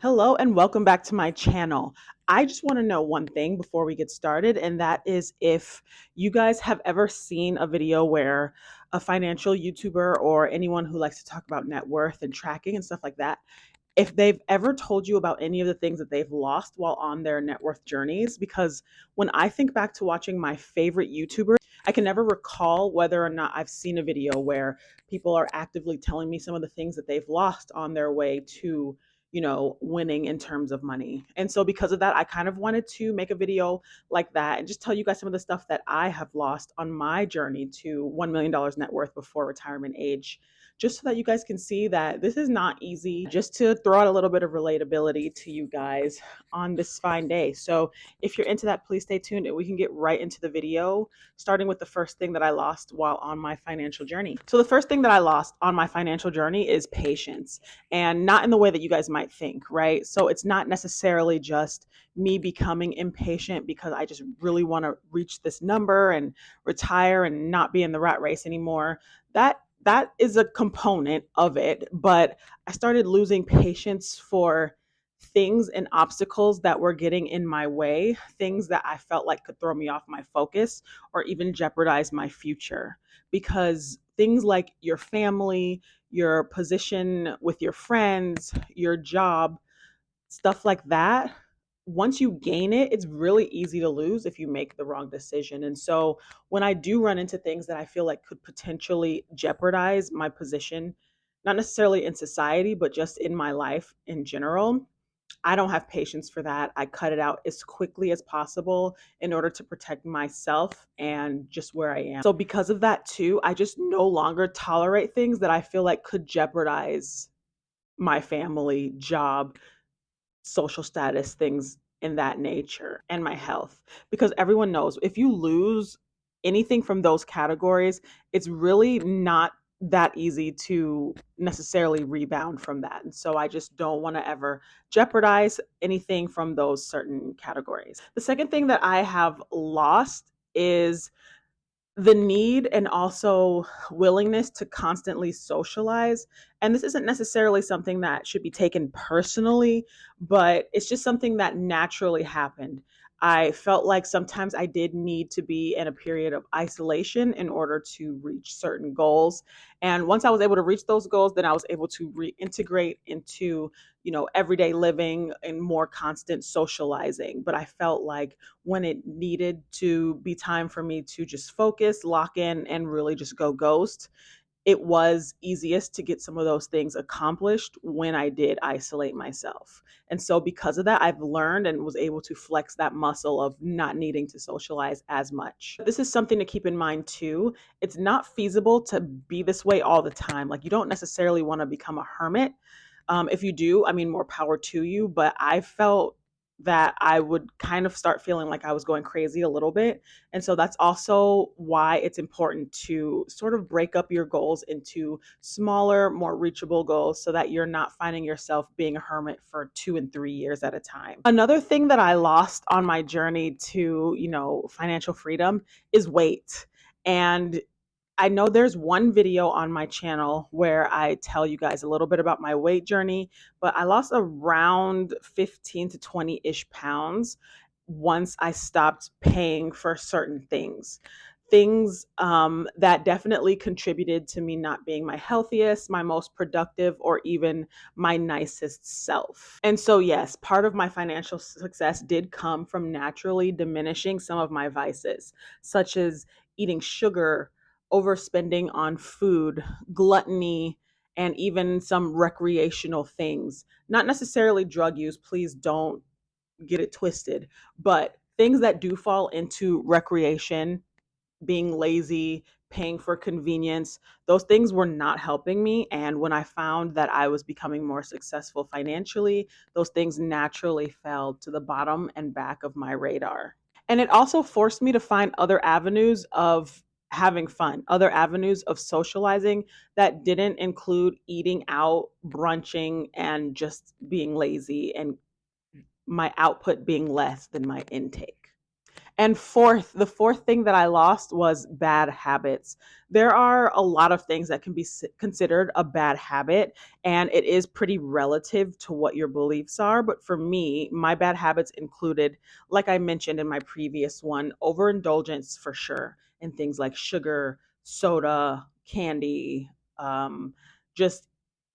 Hello and welcome back to my channel. I just want to know one thing before we get started, and that is if you guys have ever seen a video where a financial YouTuber or anyone who likes to talk about net worth and tracking and stuff like that, if they've ever told you about any of the things that they've lost while on their net worth journeys. Because when I think back to watching my favorite YouTubers, I can never recall whether or not I've seen a video where people are actively telling me some of the things that they've lost on their way to winning in terms of money. And so because of that, I kind of wanted to make a video like that and just tell you guys some of the stuff that I have lost on my journey to $1 million net worth before retirement age, just so that you guys can see that this is not easy, just to throw out a little bit of relatability to you guys on this fine day. So if you're into that, please stay tuned and we can get right into the video, starting with the first thing that I lost while on my financial journey. So the first thing that I lost on my financial journey is patience, and not in the way that you guys might think, right? So it's not necessarily just me becoming impatient because I just really want to reach this number and retire and not be in the rat race anymore. That is a component of it, but I started losing patience for things and obstacles that were getting in my way, things that I felt like could throw me off my focus or even jeopardize my future. Because things like your family, your position with your friends, your job, stuff like that, once you gain it, it's really easy to lose if you make the wrong decision. And so when I do run into things that I feel like could potentially jeopardize my position, not necessarily in society, but just in my life in general, I don't have patience for that. I cut it out as quickly as possible in order to protect myself and just where I am. So because of that too, I just no longer tolerate things that I feel like could jeopardize my family, job, social status, things in that nature, and my health. Because everyone knows if you lose anything from those categories, it's really not that easy to necessarily rebound from that. And so I just don't want to ever jeopardize anything from those certain categories. The second thing that I have lost is the need and also willingness to constantly socialize. And this isn't necessarily something that should be taken personally, but it's just something that naturally happened. I felt like sometimes I did need to be in a period of isolation in order to reach certain goals. And once I was able to reach those goals, then I was able to reintegrate into, everyday living and more constant socializing. But I felt like when it needed to be time for me to just focus, lock in, and really just go ghost, it was easiest to get some of those things accomplished when I did isolate myself. And so, because of that, I've learned and was able to flex that muscle of not needing to socialize as much. This is something to keep in mind too. It's not feasible to be this way all the time. Like, you don't necessarily want to become a hermit. If you do, I mean, more power to you. But I felt that I would kind of start feeling like I was going crazy a little bit. And so that's also why it's important to sort of break up your goals into smaller, more reachable goals so that you're not finding yourself being a hermit for 2 and 3 years at a time. Another thing that I lost on my journey to, financial freedom is weight. And I know there's one video on my channel where I tell you guys a little bit about my weight journey, but I lost around 15 to 20-ish pounds once I stopped paying for certain things. Things that definitely contributed to me not being my healthiest, my most productive, or even my nicest self. And so, yes, part of my financial success did come from naturally diminishing some of my vices, such as eating sugar, overspending on food, gluttony, and even some recreational things. Not necessarily drug use, please don't get it twisted, but things that do fall into recreation, being lazy, paying for convenience, those things were not helping me. And when I found that I was becoming more successful financially, those things naturally fell to the bottom and back of my radar. And it also forced me to find other avenues of having fun, other avenues of socializing that didn't include eating out, brunching, and just being lazy and my output being less than my intake. And the fourth thing that I lost was bad habits. There are a lot of things that can be considered a bad habit, and it is pretty relative to what your beliefs are. But for me, my bad habits included, like I mentioned in my previous one, overindulgence for sure, in things like sugar, soda, candy, just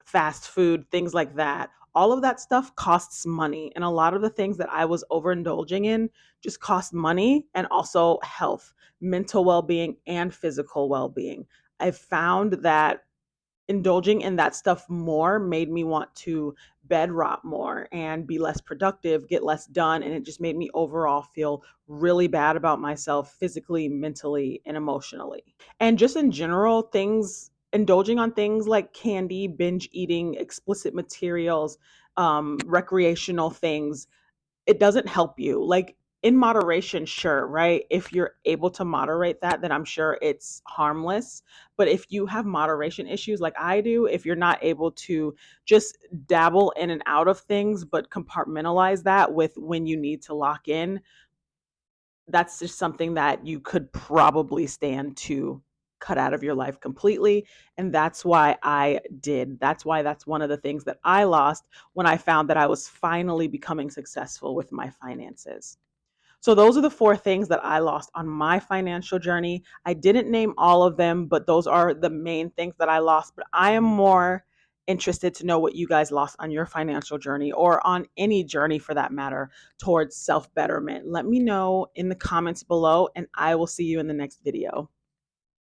fast food, things like that. All of that stuff costs money. And a lot of the things that I was overindulging in just cost money and also health, mental well being, and physical well being. I found that indulging in that stuff more made me want to bed rot more and be less productive, get less done. And it just made me overall feel really bad about myself physically, mentally, and emotionally. And just in general, indulging on things like candy, binge eating, explicit materials, recreational things, it doesn't help you. Like in moderation, sure, right? If you're able to moderate that, then I'm sure it's harmless. But if you have moderation issues like I do, if you're not able to just dabble in and out of things, but compartmentalize that with when you need to lock in, that's just something that you could probably stand to cut out of your life completely. And that's why I did. That's why that's one of the things that I lost when I found that I was finally becoming successful with my finances. So those are the four things that I lost on my financial journey. I didn't name all of them, but those are the main things that I lost. But I am more interested to know what you guys lost on your financial journey or on any journey for that matter towards self betterment. Let me know in the comments below, and I will see you in the next video.